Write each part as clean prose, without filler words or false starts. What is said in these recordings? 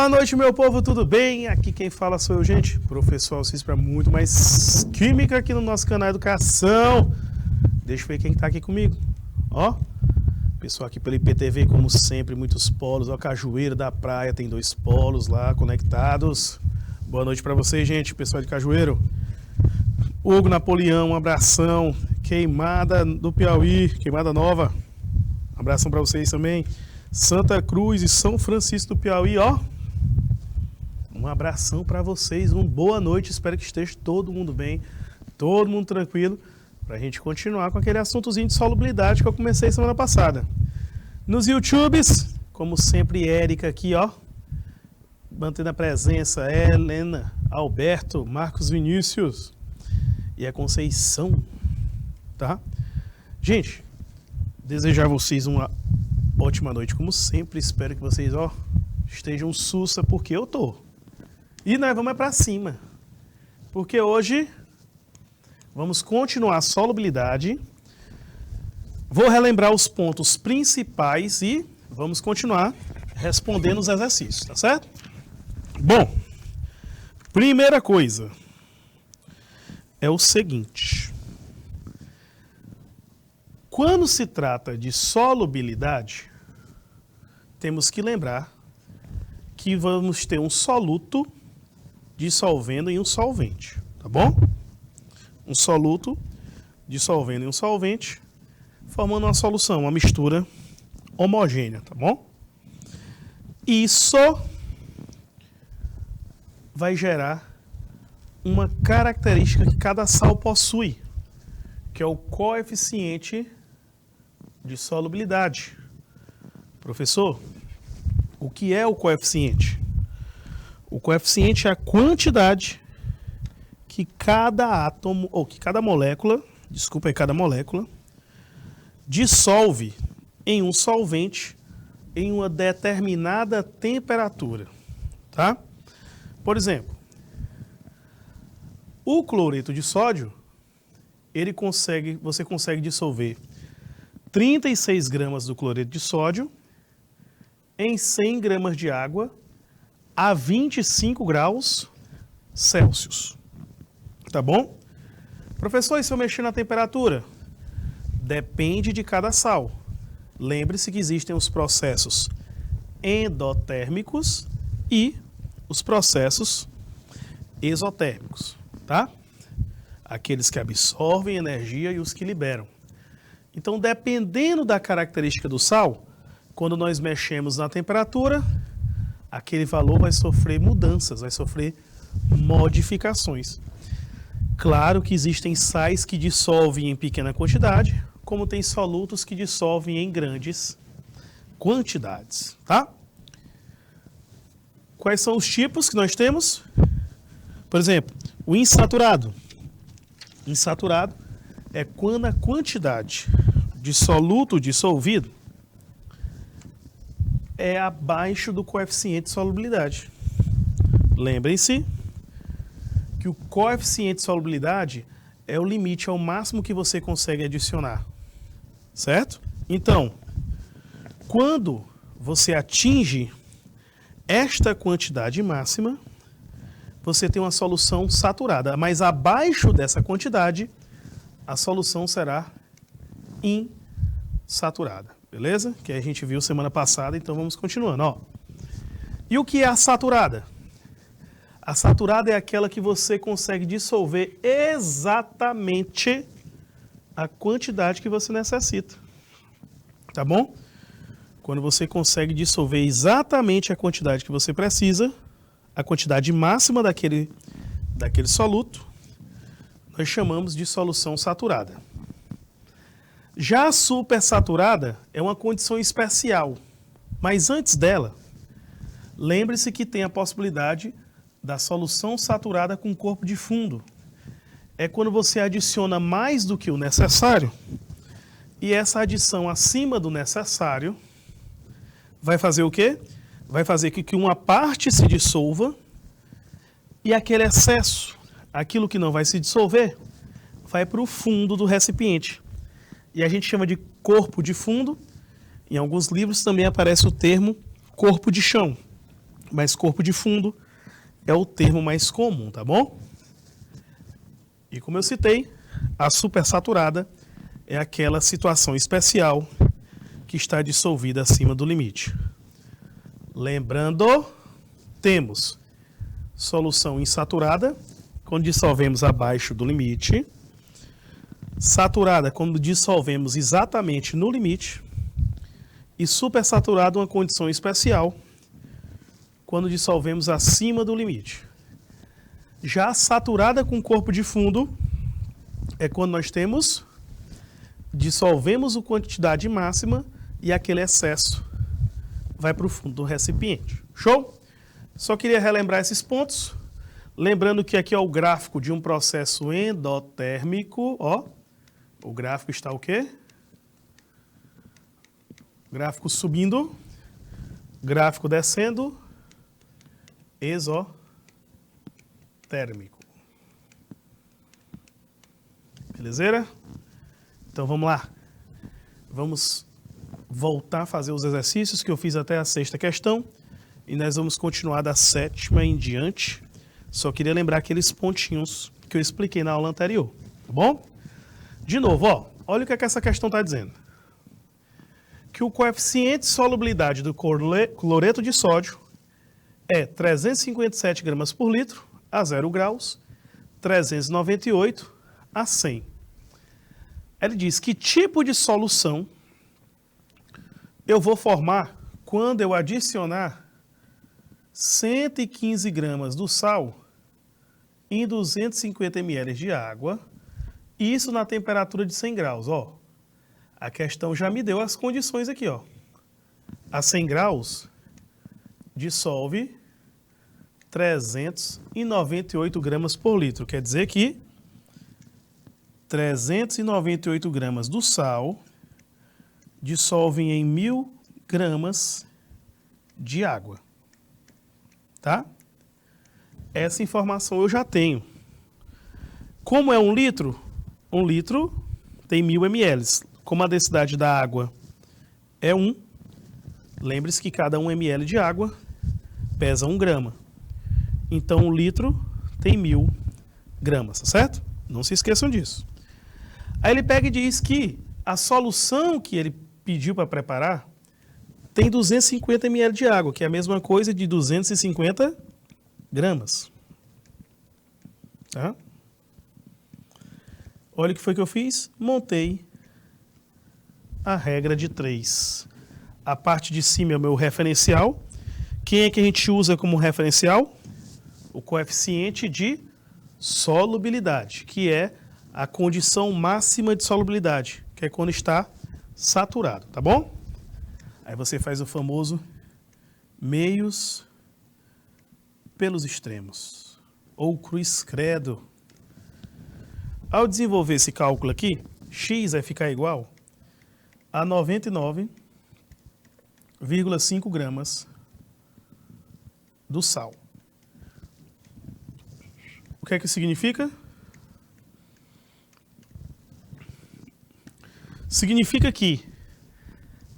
Boa noite, meu povo, tudo bem? Aqui quem fala sou eu, gente, professor Alcides, para muito mais química aqui no nosso canal Educação. Deixa eu ver quem tá aqui comigo. Ó, pessoal aqui pelo IPTV, como sempre, muitos polos. Ó, Cajueiro da Praia, tem 2 polos lá conectados. Boa noite para vocês, gente, pessoal de Cajueiro. Hugo Napoleão, um abração. Queimada do Piauí, Queimada Nova. Um abração para vocês também. Santa Cruz e São Francisco do Piauí, ó. Um abração para vocês, uma boa noite. Espero que esteja todo mundo bem, todo mundo tranquilo, para a gente continuar com aquele assuntozinho de solubilidade que eu comecei semana passada. Nos YouTubes, como sempre, Érica aqui, ó, mantendo a presença, Helena, Alberto, Marcos Vinícius e a Conceição, tá? Gente, desejar a vocês uma ótima noite, como sempre. Espero que vocês, ó, estejam sussa, porque eu tô. E nós vamos para cima, porque hoje vamos continuar a solubilidade. Vou relembrar os pontos principais e vamos continuar respondendo os exercícios, tá certo? Bom, primeira coisa é o seguinte. Quando se trata de solubilidade, temos que lembrar que vamos ter um soluto dissolvendo em um solvente, tá bom? Um soluto dissolvendo em um solvente, formando uma solução, uma mistura homogênea, tá bom? Isso vai gerar uma característica que cada sal possui, que é o coeficiente de solubilidade. Professor, o que é o coeficiente? O coeficiente é a quantidade que cada átomo, ou que cada molécula dissolve em um solvente em uma determinada temperatura, tá? Por exemplo, o cloreto de sódio, você consegue dissolver 36 gramas do cloreto de sódio em 100 gramas de água a 25 graus Celsius. Tá bom? Professor, e se eu mexer na temperatura? Depende de cada sal. Lembre-se que existem os processos endotérmicos e os processos exotérmicos, tá? Aqueles que absorvem energia e os que liberam. Então, dependendo da característica do sal, quando nós mexemos na temperatura, aquele valor vai sofrer mudanças, vai sofrer modificações. Claro que existem sais que dissolvem em pequena quantidade, como tem solutos que dissolvem em grandes quantidades, tá? Quais são os tipos que nós temos? Por exemplo, o insaturado. Insaturado é quando a quantidade de soluto dissolvido é abaixo do coeficiente de solubilidade. Lembrem-se que o coeficiente de solubilidade é o limite, é o máximo que você consegue adicionar, certo? Então, quando você atinge esta quantidade máxima, você tem uma solução saturada, mas abaixo dessa quantidade, a solução será insaturada. Beleza? Que a gente viu semana passada, então vamos continuando. Ó. E o que é a saturada? A saturada é aquela que você consegue dissolver exatamente a quantidade que você necessita. Tá bom? Quando você consegue dissolver exatamente a quantidade que você precisa, a quantidade máxima daquele soluto, nós chamamos de solução saturada. Já a supersaturada é uma condição especial, mas antes dela, lembre-se que tem a possibilidade da solução saturada com corpo de fundo. É quando você adiciona mais do que o necessário, e essa adição acima do necessário vai fazer o quê? Vai fazer que uma parte se dissolva e aquele excesso, aquilo que não vai se dissolver, vai para o fundo do recipiente. E a gente chama de corpo de fundo. Em alguns livros também aparece o termo corpo de chão. mas corpo de fundo é o termo mais comum, tá bom? E como eu citei, a supersaturada é aquela situação especial que está dissolvida acima do limite. Lembrando, temos solução insaturada, quando dissolvemos abaixo do limite. Saturada, quando dissolvemos exatamente no limite. E supersaturada, uma condição especial, quando dissolvemos acima do limite. Já saturada com corpo de fundo é quando nós dissolvemos a quantidade máxima e aquele excesso vai para o fundo do recipiente. Show? Só queria relembrar esses pontos. Lembrando que aqui é o gráfico de um processo endotérmico. Ó, o gráfico está o quê? Gráfico subindo, gráfico descendo, exotérmico. Belezeira? Então vamos lá. Vamos voltar a fazer os exercícios que eu fiz até a 6ª questão. E nós vamos continuar da 7ª em diante. Só queria lembrar aqueles pontinhos que eu expliquei na aula anterior. Tá bom? De novo, ó, olha o que essa questão está dizendo. Que o coeficiente de solubilidade do cloreto de sódio é 357 gramas por litro a 0 graus, 398 a 100. Ele diz que tipo de solução eu vou formar quando eu adicionar 115 gramas do sal em 250 ml de água, isso na temperatura de 100 graus. Ó. A questão já me deu as condições aqui. Ó. A 100 graus, dissolve 398 gramas por litro. Quer dizer que 398 gramas do sal dissolvem em 1.000 gramas de água. Tá? Essa informação eu já tenho. Como é 1 litro? 1 litro tem 1.000 ml. Como a densidade da água é 1, lembre-se que cada 1 ml de água pesa 1 grama. Então, 1 litro tem 1.000 gramas, tá certo? Não se esqueçam disso. Aí ele pega e diz que a solução que ele pediu para preparar tem 250 ml de água, que é a mesma coisa de 250 gramas. Tá? Olha o que foi que eu fiz. Montei a regra de 3. A parte de cima é o meu referencial. Quem é que a gente usa como referencial? O coeficiente de solubilidade, que é a condição máxima de solubilidade, que é quando está saturado, tá bom? Aí você faz o famoso meios pelos extremos, ou cruz credo. Ao desenvolver esse cálculo aqui, x vai ficar igual a 99,5 gramas do sal. O que é que significa? Significa que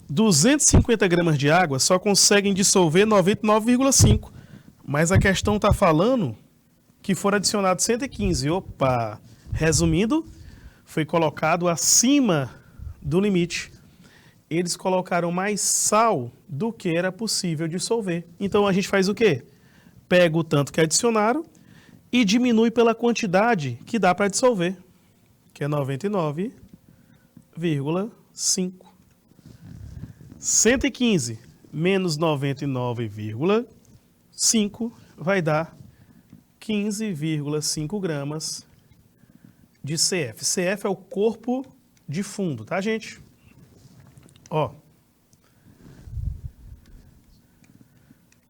250 gramas de água só conseguem dissolver 99,5. Mas a questão está falando que foram adicionados 115. Opa! Resumindo, foi colocado acima do limite. Eles colocaram mais sal do que era possível dissolver. Então a gente faz o quê? Pega o tanto que adicionaram e diminui pela quantidade que dá para dissolver, que é 99,5. 115 menos 99,5 vai dar 15,5 gramas de CF. CF é o corpo de fundo, tá, gente? Ó.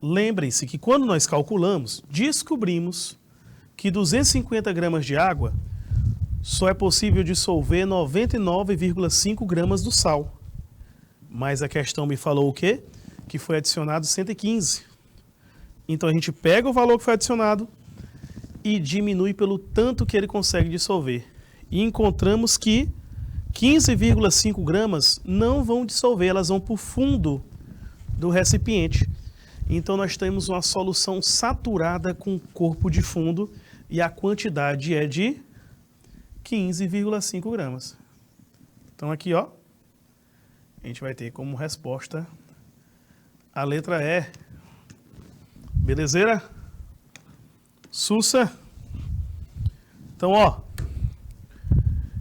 Lembrem-se que quando nós calculamos, descobrimos que 250 gramas de água só é possível dissolver 99,5 gramas do sal. Mas a questão me falou o quê? Que foi adicionado 115. Então a gente pega o valor que foi adicionado e diminui pelo tanto que ele consegue dissolver. E encontramos que 15,5 gramas não vão dissolver, elas vão para o fundo do recipiente. Então nós temos uma solução saturada com corpo de fundo e a quantidade é de 15,5 gramas. Então aqui, ó, a gente vai ter como resposta a letra E. Belezeira? Sussa? Então, ó,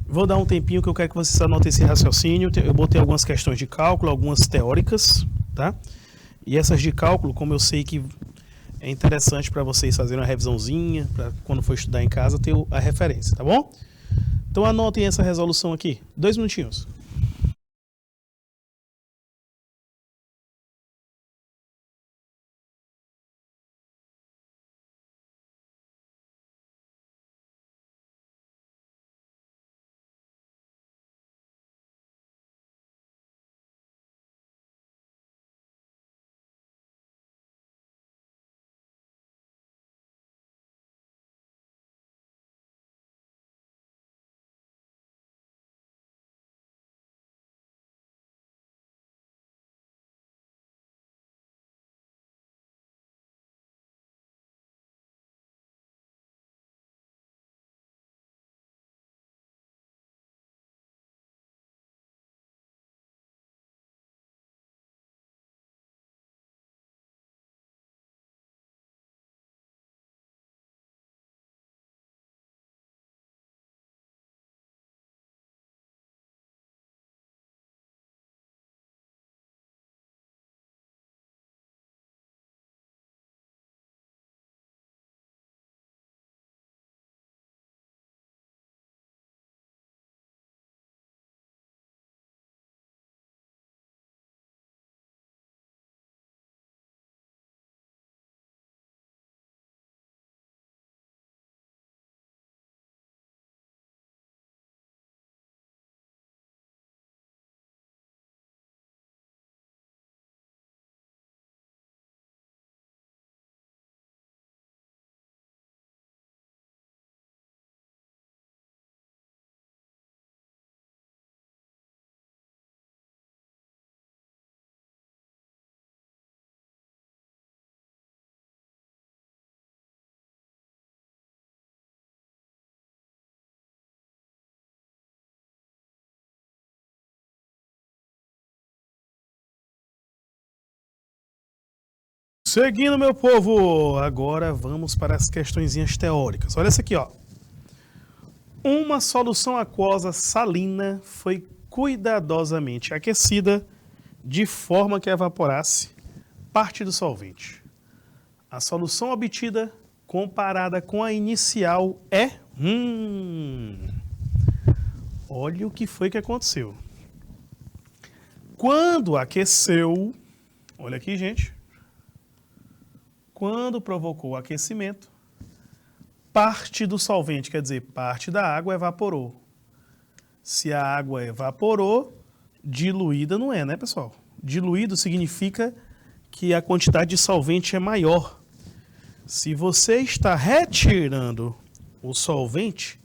vou dar um tempinho que eu quero que vocês anotem esse raciocínio. Eu botei algumas questões de cálculo, algumas teóricas, tá? E essas de cálculo, como eu sei que é interessante para vocês fazerem uma revisãozinha, para quando for estudar em casa ter a referência, tá bom? Então anotem essa resolução aqui. 2 minutinhos. Seguindo, meu povo, agora vamos para as questõezinhas teóricas. Olha essa aqui, ó. Uma solução aquosa salina foi cuidadosamente aquecida de forma que evaporasse parte do solvente. A solução obtida comparada com a inicial é... Olha o que foi que aconteceu. Quando aqueceu... Olha aqui, gente. Quando provocou o aquecimento, parte do solvente, quer dizer, parte da água evaporou. Se a água evaporou, diluída não é, né, pessoal? Diluído significa que a quantidade de solvente é maior. Se você está retirando o solvente,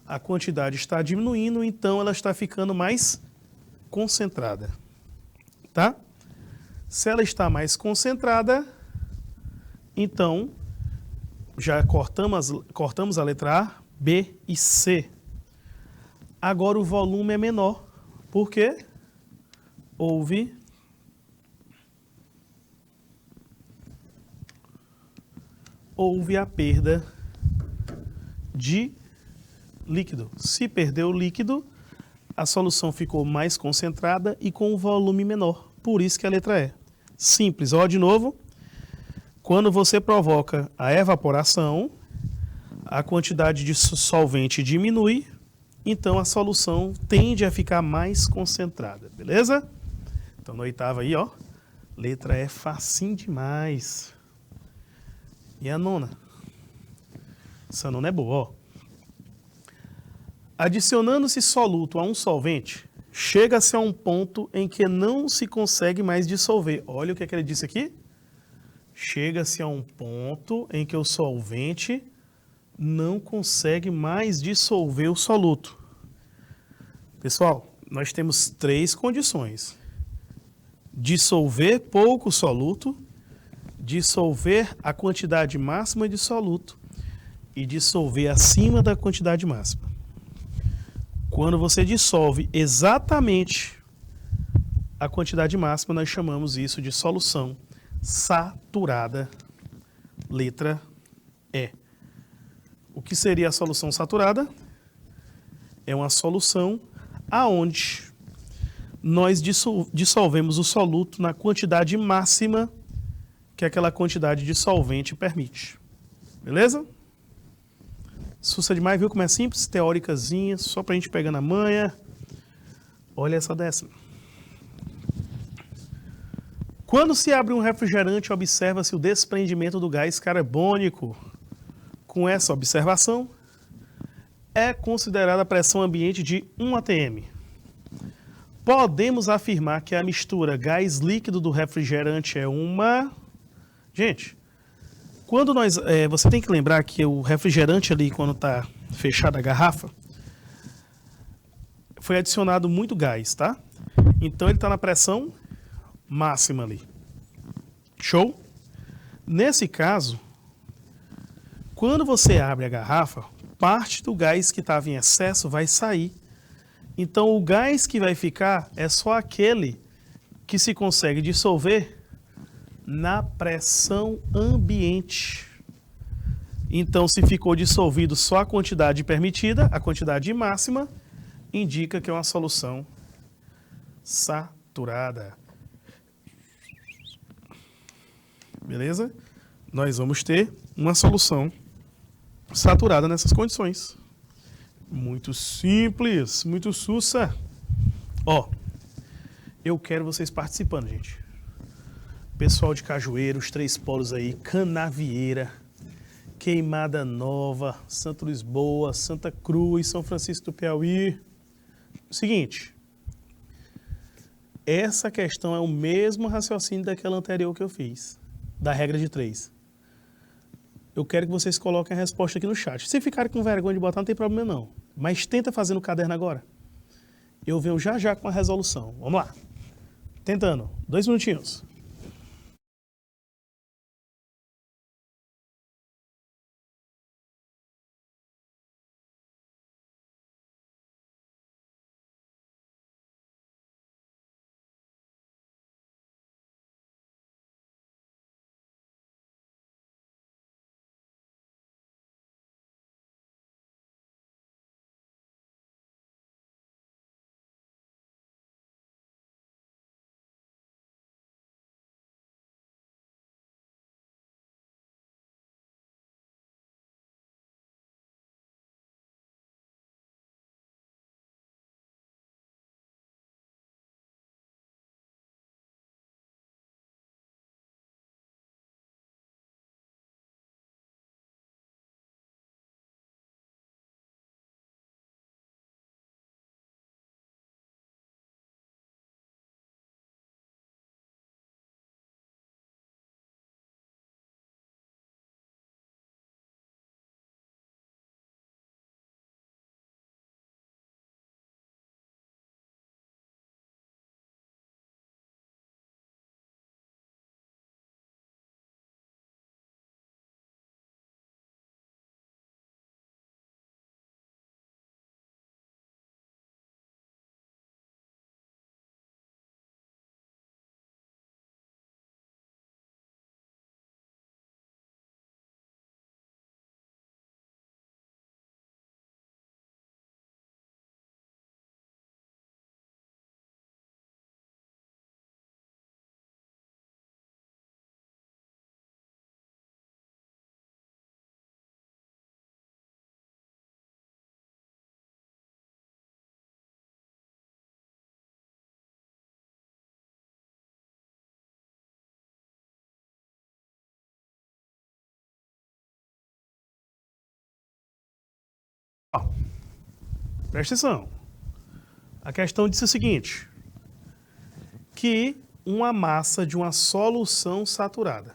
a quantidade está diminuindo, então ela está ficando mais concentrada, tá? Se ela está mais concentrada, então já cortamos a letra A, B e C. Agora o volume é menor. Por quê? Houve a perda de líquido. Se perdeu o líquido, a solução ficou mais concentrada e com um volume menor. Por isso que a letra E. Simples. Ó, de novo. Quando você provoca a evaporação, a quantidade de solvente diminui, então a solução tende a ficar mais concentrada, beleza? Então, na oitava aí, ó, letra E facinho demais. E a nona? Essa nona é boa, ó. Adicionando-se soluto a um solvente, chega-se a um ponto em que não se consegue mais dissolver. Olha o que ele disse aqui. Chega-se a um ponto em que o solvente não consegue mais dissolver o soluto. Pessoal, nós temos 3 condições. Dissolver pouco soluto, dissolver a quantidade máxima de soluto e dissolver acima da quantidade máxima. Quando você dissolve exatamente a quantidade máxima, nós chamamos isso de solução saturada, letra E. O que seria a solução saturada? É uma solução aonde nós dissolvemos o soluto na quantidade máxima que aquela quantidade de solvente permite. Beleza? Sussa demais, viu como é simples? Teóricazinha, só pra gente pegar na manha. Olha essa décima. Quando se abre um refrigerante, observa-se o desprendimento do gás carbônico. Com essa observação, é considerada a pressão ambiente de 1 atm. Podemos afirmar que a mistura gás líquido do refrigerante é uma... Gente, quando você tem que lembrar que o refrigerante ali, quando está fechada a garrafa, foi adicionado muito gás, tá? Então ele está na pressão máxima ali. Show? Nesse caso, quando você abre a garrafa, parte do gás que estava em excesso vai sair. Então o gás que vai ficar é só aquele que se consegue dissolver na pressão ambiente. Então, se ficou dissolvido só a quantidade permitida, a quantidade máxima, indica que é uma solução saturada. Beleza? Nós vamos ter uma solução saturada nessas condições. Muito simples, muito sussa. Ó, eu quero vocês participando, gente. Pessoal de Cajueiro, os 3 polos aí, Canavieira, Queimada Nova, Santa Lisboa, Santa Cruz, São Francisco do Piauí. Seguinte, essa questão é o mesmo raciocínio daquela anterior que eu fiz, da regra de 3. Eu quero que vocês coloquem a resposta aqui no chat. Se ficarem com vergonha de botar, não tem problema não. Mas tenta fazer no caderno agora. Eu venho já já com a resolução. Vamos lá. Tentando. 2 minutinhos. Presta atenção. A questão diz o seguinte, que uma massa de uma solução saturada.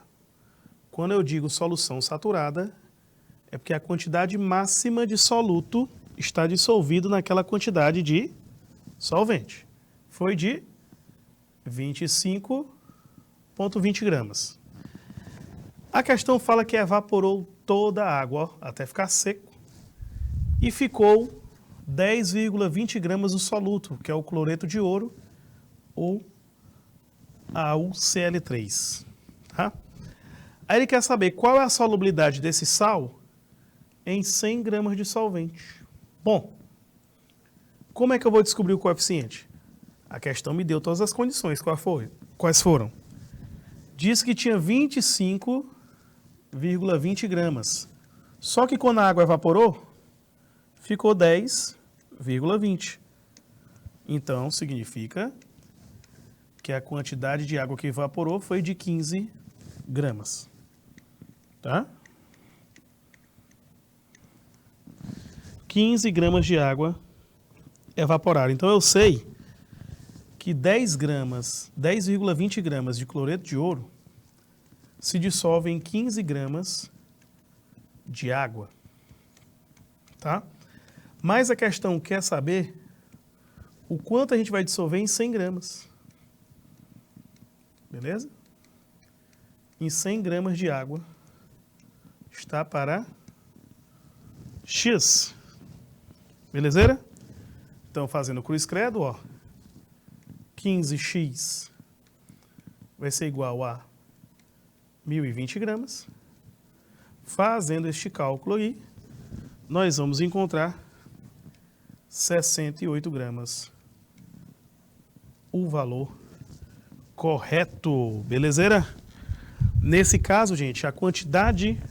Quando eu digo solução saturada, é porque a quantidade máxima de soluto está dissolvido naquela quantidade de solvente. Foi de 25,20 gramas. A questão fala que evaporou toda a água, ó, até ficar seco, e ficou 10,20 gramas do soluto, que é o cloreto de ouro, ou AuCl3. Tá? Aí ele quer saber qual é a solubilidade desse sal em 100 gramas de solvente. Bom, como é que eu vou descobrir o coeficiente? A questão me deu todas as condições. Quais foram? Diz que tinha 25,20 gramas. Só que quando a água evaporou, ficou 10,20. Então, significa que a quantidade de água que evaporou foi de 15 gramas. Tá? 15 gramas de água evaporaram. Então, eu sei que 10,20 gramas de cloreto de ouro se dissolve em 15 gramas de água. Tá? Mas a questão quer saber o quanto a gente vai dissolver em 100 gramas. Beleza? Em 100 gramas de água está para X. Belezeira? Então, fazendo cruz credo, ó, 15x vai ser igual a 1.020 gramas. Fazendo este cálculo aí, nós vamos encontrar 68 gramas. O valor correto. Belezeira? Nesse caso, gente, a quantidade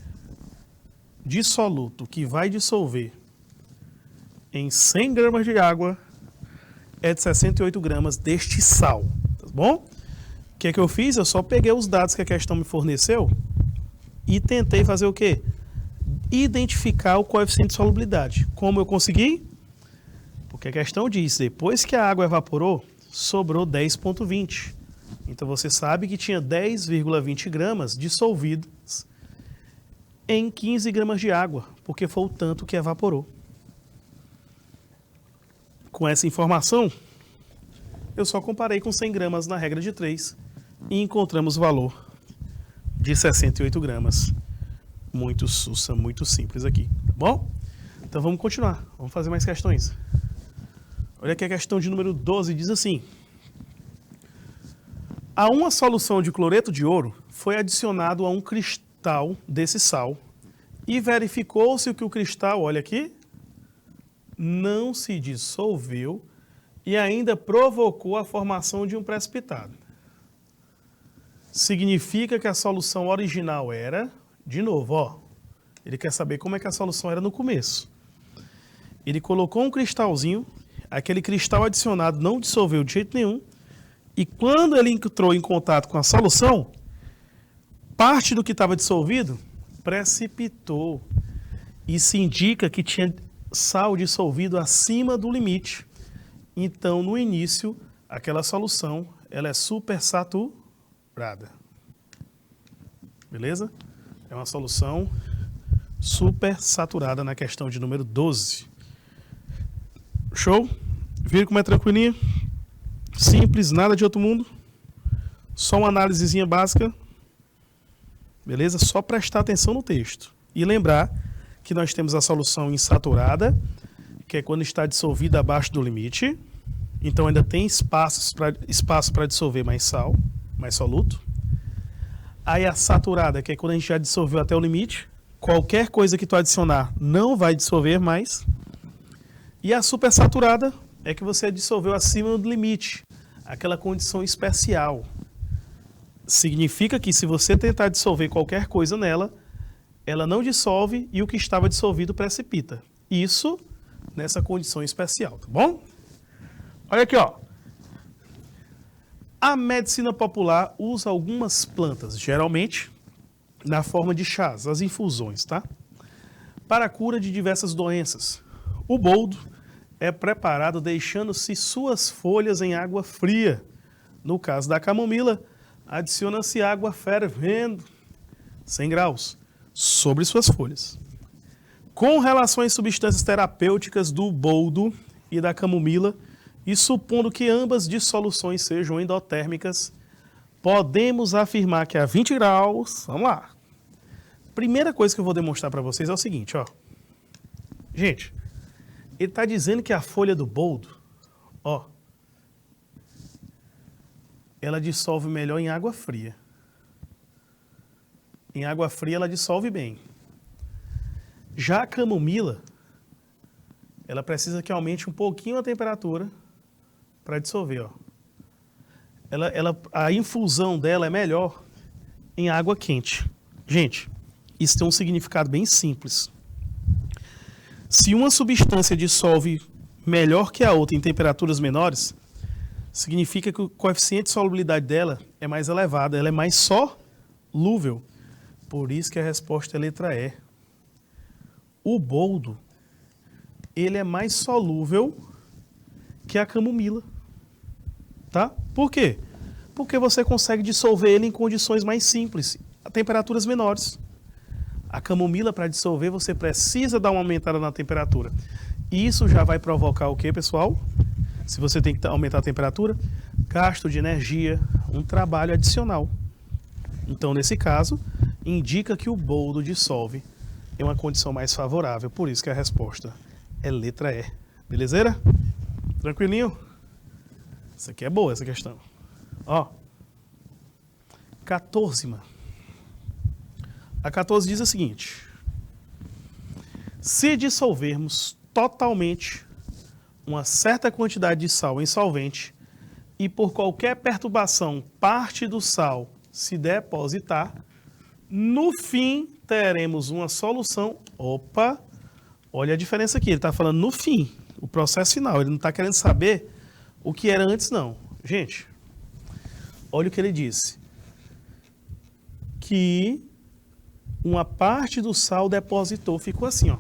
de soluto que vai dissolver em 100 gramas de água é de 68 gramas deste sal, tá bom? O que é que eu fiz? Eu só peguei os dados que a questão me forneceu e tentei fazer o quê? Identificar o coeficiente de solubilidade. Como eu consegui? Porque a questão diz, depois que a água evaporou, sobrou 10,20. Então você sabe que tinha 10,20 gramas dissolvidos em 15 gramas de água, porque foi o tanto que evaporou. Com essa informação, eu só comparei com 100 gramas na regra de 3 e encontramos o valor de 68 gramas. Muito sussa, muito simples aqui, tá bom? Então vamos continuar, vamos fazer mais questões. Olha aqui a questão de número 12, diz assim: a uma solução de cloreto de ouro foi adicionado a um cristal desse sal e verificou-se que o cristal, olha aqui, não se dissolveu e ainda provocou a formação de um precipitado. Significa que a solução original era, de novo, ó, ele quer saber como é que a solução era no começo. Ele colocou um cristalzinho, aquele cristal adicionado não dissolveu de jeito nenhum, e quando ele entrou em contato com a solução, parte do que estava dissolvido precipitou. Isso indica que tinha sal dissolvido acima do limite. Então, no início, aquela solução ela é supersaturada. Beleza? É uma solução supersaturada na questão de número 12. Show? Viram como é tranquilinha? Simples, nada de outro mundo. Só uma análisezinha básica. Beleza? Só prestar atenção no texto. E lembrar que nós temos a solução insaturada, que é quando está dissolvida abaixo do limite. Então ainda tem espaço para dissolver mais sal, mais soluto. Aí a saturada, que é quando a gente já dissolveu até o limite. Qualquer coisa que tu adicionar não vai dissolver mais. E a supersaturada é que você dissolveu acima do limite. Aquela condição especial. Significa que se você tentar dissolver qualquer coisa nela, ela não dissolve e o que estava dissolvido precipita. Isso nessa condição especial, tá bom? Olha aqui, ó. A medicina popular usa algumas plantas, geralmente na forma de chás, as infusões, tá? Para a cura de diversas doenças. O boldo é preparado deixando-se suas folhas em água fria. No caso da camomila, adiciona-se água fervendo, 100 graus, sobre suas folhas. Com relação às substâncias terapêuticas do boldo e da camomila, e supondo que ambas dissoluções sejam endotérmicas, podemos afirmar que a 20 graus, vamos lá, Primeira coisa que eu vou demonstrar para vocês é o seguinte, ó. Gente, ele está dizendo que a folha do boldo, ó, ela dissolve melhor em água fria. Em água fria ela dissolve bem. Já a camomila, ela precisa que aumente um pouquinho a temperatura para dissolver, ó. A infusão dela é melhor em água quente. Gente, isso tem um significado bem simples. Se uma substância dissolve melhor que a outra em temperaturas menores, significa que o coeficiente de solubilidade dela é mais elevado, ela é mais solúvel. Por isso que a resposta é letra E. O boldo, ele é mais solúvel que a camomila. Tá? Por quê? Porque você consegue dissolver ele em condições mais simples, a temperaturas menores. A camomila, para dissolver, você precisa dar uma aumentada na temperatura. Isso já vai provocar o quê, pessoal? Se você tem que aumentar a temperatura, gasto de energia, um trabalho adicional. Então, nesse caso, indica que o boldo dissolve em uma condição mais favorável. Por isso que a resposta é letra E. Belezeira? Tranquilinho? Essa aqui é boa, essa questão. Ó, 14. A 14 diz o seguinte: se dissolvermos totalmente uma certa quantidade de sal em solvente e por qualquer perturbação parte do sal se depositar, no fim teremos uma solução. Opa, olha a diferença aqui, ele está falando no fim, o processo final, ele não está querendo saber o que era antes não. Gente, olha o que ele disse. Que uma parte do sal depositou, ficou assim, ó.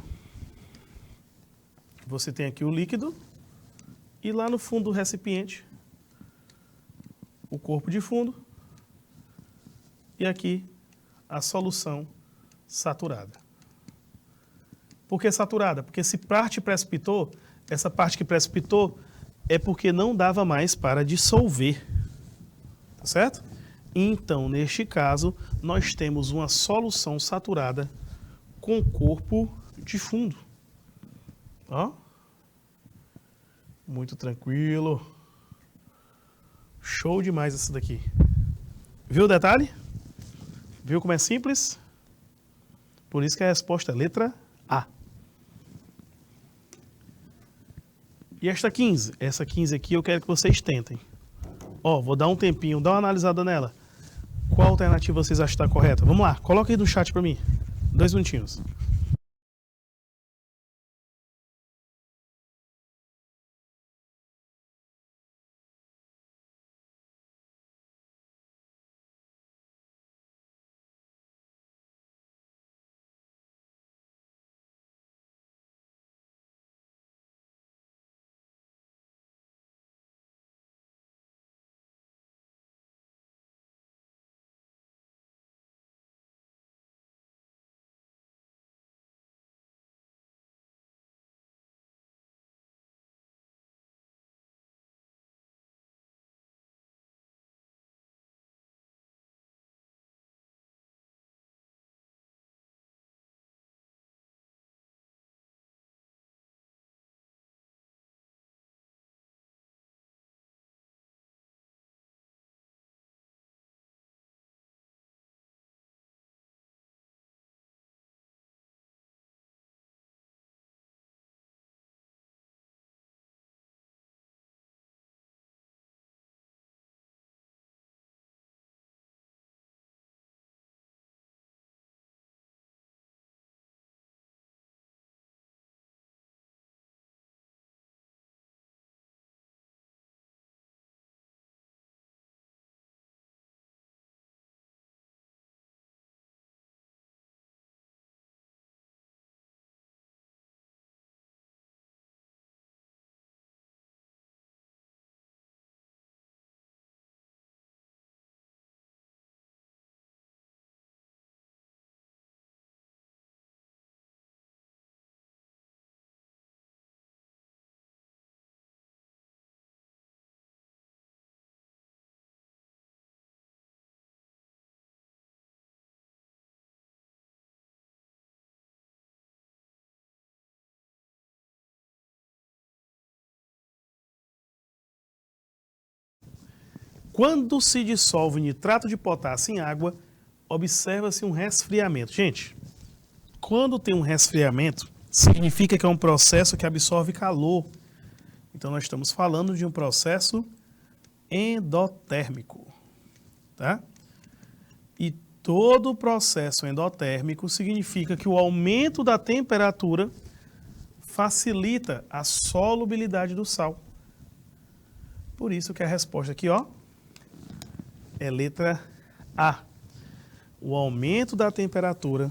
Você tem aqui o líquido e lá no fundo do recipiente, o corpo de fundo e aqui a solução saturada. Por que saturada? Porque se parte precipitou, essa parte que precipitou é porque não dava mais para dissolver, tá certo? Então, neste caso, nós temos uma solução saturada com corpo de fundo. Ó. Muito tranquilo. Show demais essa daqui. Viu o detalhe? Viu como é simples? Por isso que a resposta é letra A. E esta 15? Essa 15 aqui eu quero que vocês tentem. Ó, vou dar um tempinho, dá uma analisada nela. Qual alternativa vocês acham que está correta? Vamos lá, coloca aí no chat para mim. 2 minutinhos. Quando se dissolve o nitrato de potássio em água, observa-se um resfriamento. Gente, quando tem um resfriamento, significa que é um processo que absorve calor. Então, nós estamos falando de um processo endotérmico, tá? E todo processo endotérmico significa que o aumento da temperatura facilita a solubilidade do sal. Por isso que a resposta aqui, ó, é letra A. O aumento da temperatura,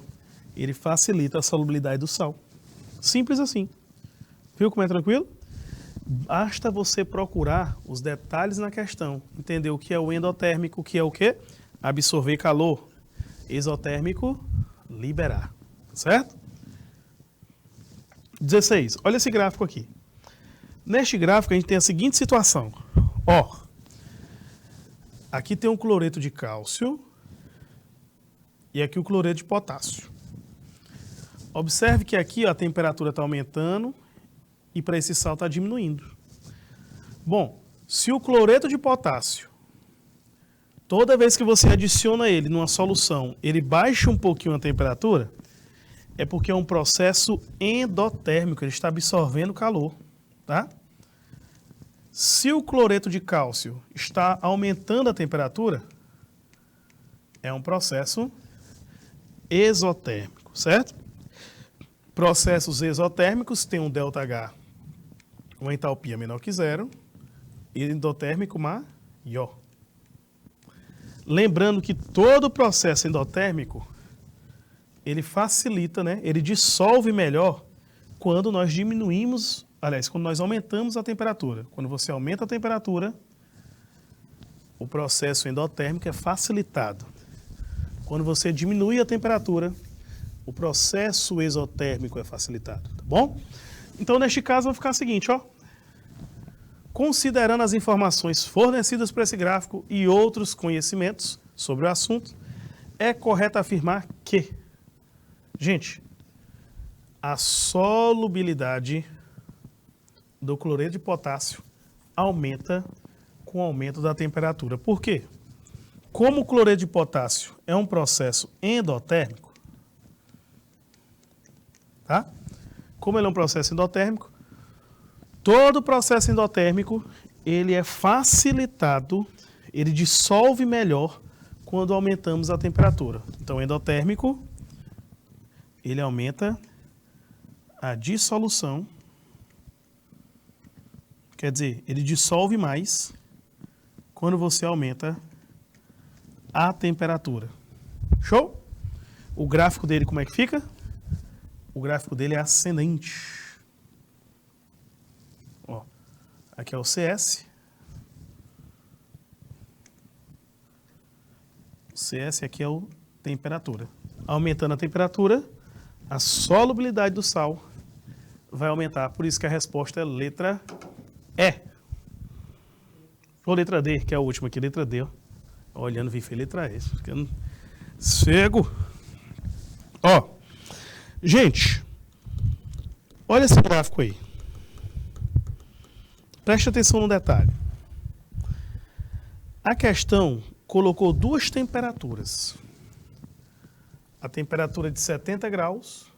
ele facilita a solubilidade do sal. Simples assim. Viu como é tranquilo? Basta você procurar os detalhes na questão, entender o que é o endotérmico, o que é o quê? Absorver calor. Exotérmico, liberar. Certo? 16. Olha esse gráfico aqui. Neste gráfico a gente tem a seguinte situação. Ó, aqui tem um cloreto de cálcio e aqui o cloreto de potássio. Observe que aqui ó, a temperatura está aumentando e para esse sal está diminuindo. Bom, se o cloreto de potássio, toda vez que você adiciona ele numa solução, ele baixa um pouquinho a temperatura, é porque é um processo endotérmico, ele está absorvendo calor, tá? Se o cloreto de cálcio está aumentando a temperatura, é um processo exotérmico, certo? Processos exotérmicos têm um ΔH, uma entalpia menor que zero, e endotérmico maior. Lembrando que todo processo endotérmico, ele facilita, né? Ele dissolve melhor quando nós diminuímos, aliás, quando nós aumentamos a temperatura. Quando você aumenta a temperatura, o processo endotérmico é facilitado. Quando você diminui a temperatura, o processo exotérmico é facilitado, tá bom? Então, neste caso, vai ficar o seguinte, ó. Considerando as informações fornecidas por esse gráfico e outros conhecimentos sobre o assunto, é correto afirmar que, gente, a solubilidade do cloreto de potássio aumenta com o aumento da temperatura. Por quê? Como o cloreto de potássio é um processo endotérmico, tá? Como ele é um processo endotérmico, todo processo endotérmico, ele é facilitado, ele dissolve melhor quando aumentamos a temperatura. Então, endotérmico, ele aumenta a dissolução, quer dizer, ele dissolve mais quando você aumenta a temperatura. Show? O gráfico dele como é que fica? O gráfico dele é ascendente. Ó, aqui é o CS. O CS aqui é o temperatura. Aumentando a temperatura, a solubilidade do sal vai aumentar. Por isso que a resposta é letra E. Ou letra D, que é a última aqui, letra D. Ó. Olhando, vi, foi letra E. Ficando cego. Ó, gente, olha esse gráfico aí. Preste atenção no detalhe. A questão colocou duas temperaturas. A temperatura de 70 graus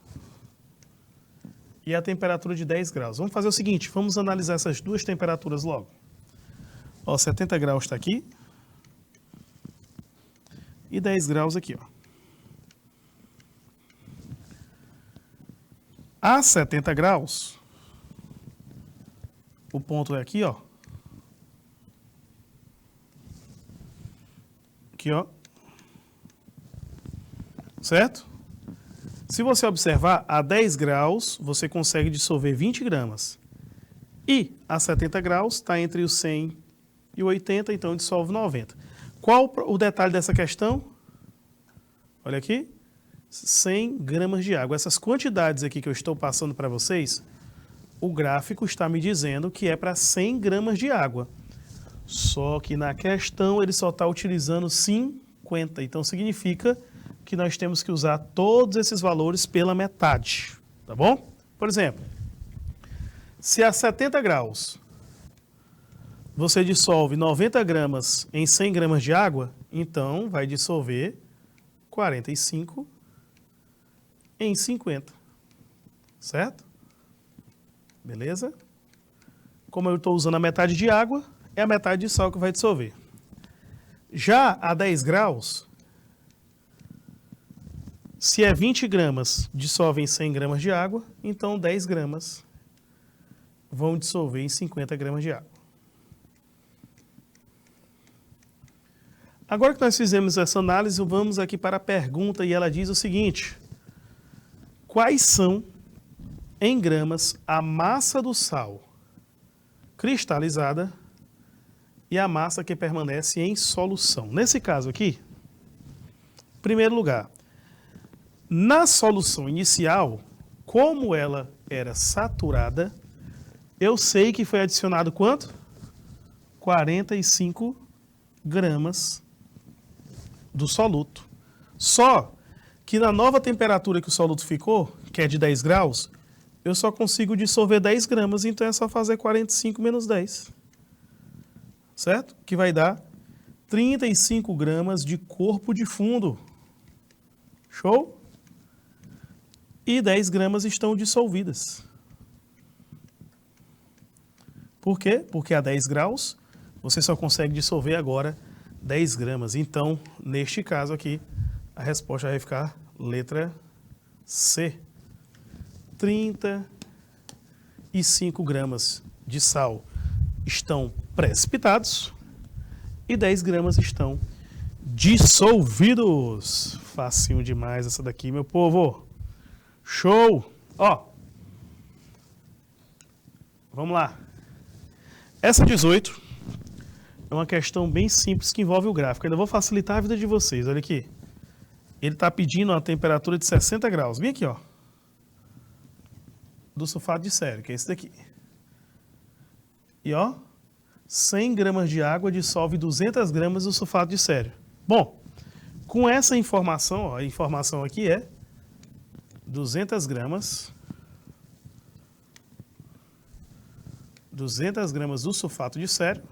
e a temperatura de 10 graus. Vamos fazer o seguinte, vamos analisar essas duas temperaturas logo. Ó, 70 graus está aqui e 10 graus aqui, ó. A 70 graus, o ponto é aqui, ó. Aqui, ó. Certo? Se você observar, a 10 graus, você consegue dissolver 20 gramas. E a 70 graus está entre os 100 e o 80, então dissolve 90. Qual o detalhe dessa questão? Olha aqui. 100 gramas de água. Essas quantidades aqui que eu estou passando para vocês, o gráfico está me dizendo que é para 100 gramas de água. Só que na questão ele só está utilizando 50. Então significa que nós temos que usar todos esses valores pela metade. Tá bom? Por exemplo, se a 70 graus você dissolve 90 gramas em 100 gramas de água, então vai dissolver 45 em 50. Certo? Beleza? Como eu estou usando a metade de água, é a metade de sal que vai dissolver. Já a 10 graus, se é 20 gramas, dissolve em 100 gramas de água, então 10 gramas vão dissolver em 50 gramas de água. Agora que nós fizemos essa análise, vamos aqui para a pergunta e ela diz o seguinte: quais são, em gramas, a massa do sal cristalizada e a massa que permanece em solução? Nesse caso aqui, em primeiro lugar, na solução inicial, como ela era saturada, eu sei que foi adicionado quanto? 45 gramas do soluto. Só que na nova temperatura que o soluto ficou, que é de 10 graus, eu só consigo dissolver 10 gramas, então é só fazer 45 menos 10. Certo? Que vai dar 35 gramas de corpo de fundo. Show? E 10 gramas estão dissolvidas. Por quê? Porque a 10 graus você só consegue dissolver agora 10 gramas. Então, neste caso aqui, a resposta vai ficar letra C. 35 gramas de sal estão precipitados e 10 gramas estão dissolvidos. Facinho demais essa daqui, meu povo. Show! Ó, vamos lá. Essa 18 é uma questão bem simples que envolve o gráfico. Ainda vou facilitar a vida de vocês. Olha aqui. Ele está pedindo uma temperatura de 60 graus. Vem aqui, ó. Do sulfato de sério, que é esse daqui. E, ó, 100 gramas de água dissolve 200 gramas do sulfato de sério. Bom, com essa informação, ó, a informação aqui é 200 gramas do sulfato de sério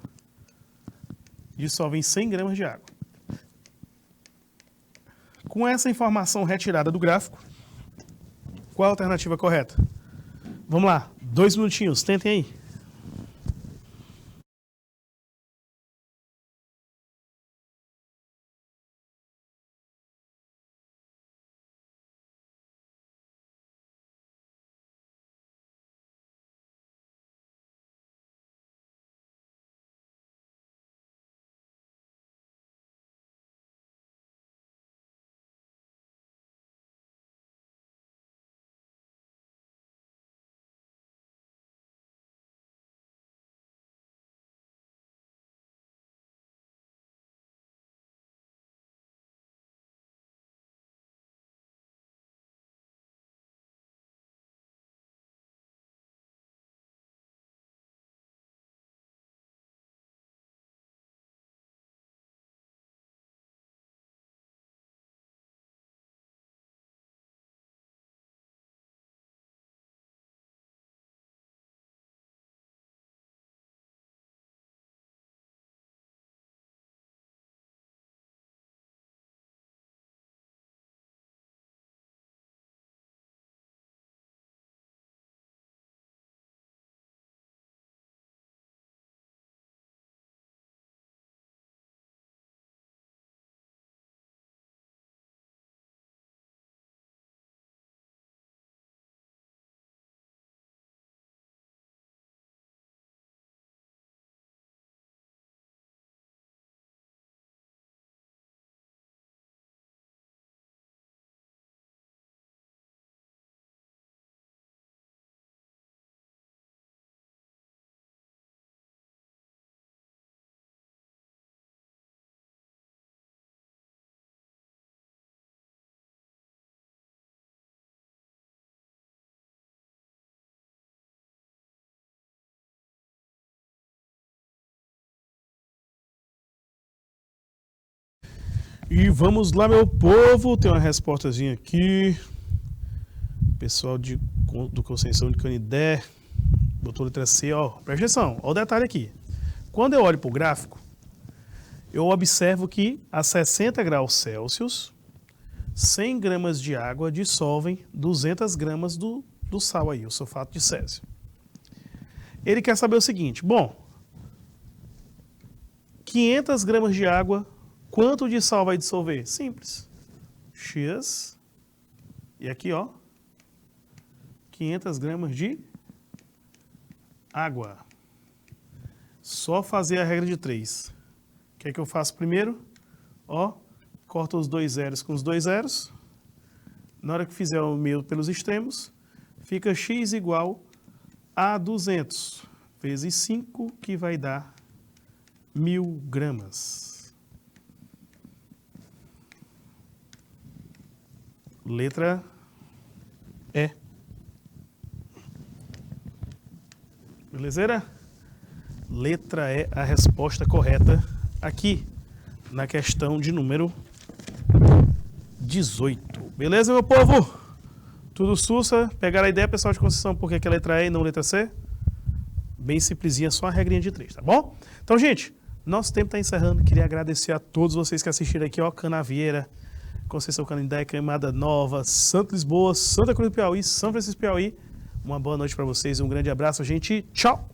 dissolve em 100 gramas de água. Com essa informação retirada do gráfico, qual a alternativa correta? Vamos lá, 2 minutinhos, tentem aí. E vamos lá, meu povo. Tem uma respostazinha aqui. Pessoal do Conceição de Canidé botou letra C, ó. Presta atenção, ó o detalhe aqui. Quando eu olho para o gráfico, eu observo que a 60 graus Celsius, 100 gramas de água dissolvem 200 gramas do sal aí, o sulfato de césio. Ele quer saber o seguinte, bom, 500 gramas de água, quanto de sal vai dissolver? Simples. X, e aqui ó, 500 gramas de água. Só fazer a regra de 3. O que é que eu faço primeiro? Ó, corto os 2 zeros com os 2 zeros. Na hora que fizer o meio pelos extremos, fica x igual a 200 vezes 5, que vai dar 1000 gramas. Letra E. Belezeira? Letra E, a resposta correta aqui na questão de número 18. Beleza, meu povo? Tudo sussa? Pegaram a ideia, pessoal de Conceição, por que é letra E e não letra C? Bem simplesinha, só a regrinha de 3, tá bom? Então, gente, nosso tempo está encerrando. Queria agradecer a todos vocês que assistiram aqui, ó, Canavieira, Conceição Canindé, Queimada Nova, Santa Lisboa, Santa Cruz do Piauí, São Francisco do Piauí. Uma boa noite para vocês, um grande abraço, gente. Tchau!